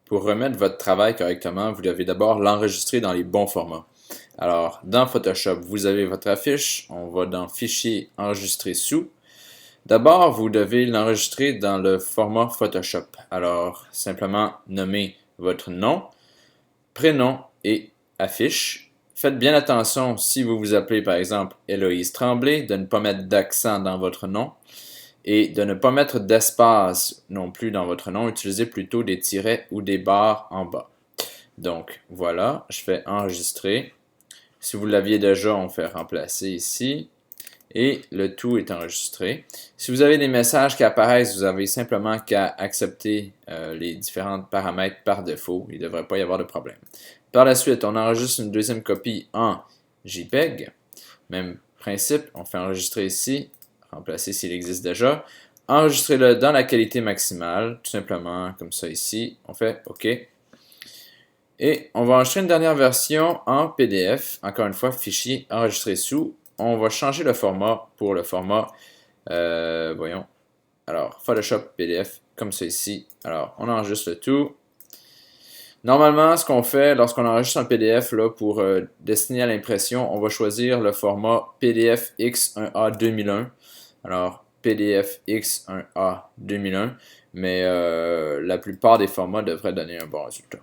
pour remettre votre travail correctement, vous devez d'abord l'enregistrer dans les bons formats. Alors, dans Photoshop, vous avez votre affiche. On va dans Fichier, Enregistrer sous. D'abord, vous devez l'enregistrer dans le format Photoshop. Alors, simplement nommer votre nom, prénom et affiche. Faites bien attention, si vous vous appelez par exemple Héloïse Tremblay, de ne pas mettre d'accent dans votre nom et de ne pas mettre d'espace non plus dans votre nom. Utilisez plutôt des tirets ou des barres en bas. Donc, voilà, je fais enregistrer. Si vous l'aviez déjà, on fait remplacer ici. Et le tout est enregistré. Si vous avez des messages qui apparaissent, vous avez simplement qu'à accepter les différents paramètres par défaut. Il ne devrait pas y avoir de problème. Par la suite, on enregistre une deuxième copie en JPEG. Même principe, on fait enregistrer ici, remplacer s'il existe déjà. Enregistrez-le dans la qualité maximale, tout simplement comme ça ici. On fait OK. Et on va enregistrer une dernière version en PDF. Encore une fois, fichier enregistré sous. On va changer le format pour le format, voyons, alors Photoshop PDF, comme ça ici. Alors, on enregistre le tout. Normalement, ce qu'on fait lorsqu'on enregistre un PDF là, pour destiner à l'impression, on va choisir le format PDF X1A 2001. Alors, PDF X1A 2001, mais la plupart des formats devraient donner un bon résultat.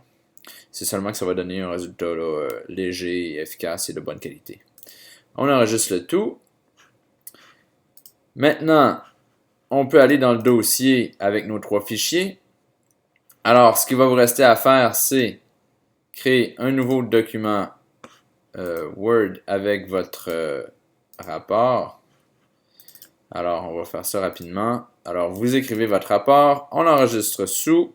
C'est seulement que ça va donner un résultat là, léger, efficace et de bonne qualité. On enregistre le tout. Maintenant, on peut aller dans le dossier avec nos trois fichiers. Alors, ce qui va vous rester à faire, c'est créer un nouveau document Word avec votre rapport. Alors, on va faire ça rapidement. Alors, vous écrivez votre rapport, on l'enregistre sous.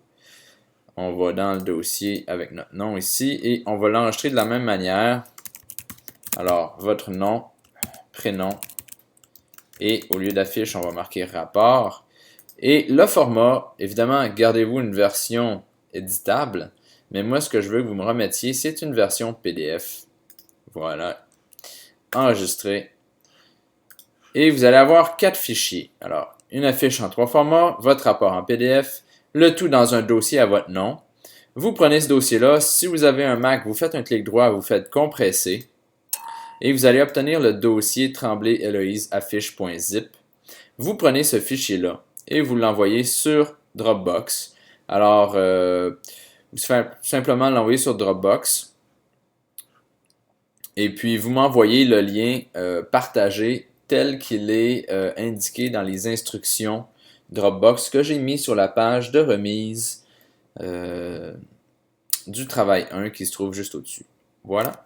On va dans le dossier avec notre nom ici et on va l'enregistrer de la même manière. Alors, votre nom, prénom, et au lieu d'affiche, on va marquer rapport. Et le format, évidemment, gardez-vous une version éditable, mais moi, ce que je veux que vous me remettiez, c'est une version PDF. Voilà. Enregistrer. Et vous allez avoir 4 fichiers. Alors, une affiche en 3 formats, votre rapport en PDF, le tout dans un dossier à votre nom. Vous prenez ce dossier-là. Si vous avez un Mac, vous faites un clic droit, vous faites compresser. Et vous allez obtenir le dossier Tremblay Héloïse affiche.zip. Vous prenez ce fichier-là et vous l'envoyez sur Dropbox. Alors, vous faites simplement l'envoyer sur Dropbox. Et puis, vous m'envoyez le lien partagé tel qu'il est indiqué dans les instructions Dropbox que j'ai mis sur la page de remise du travail 1 qui se trouve juste au-dessus. Voilà.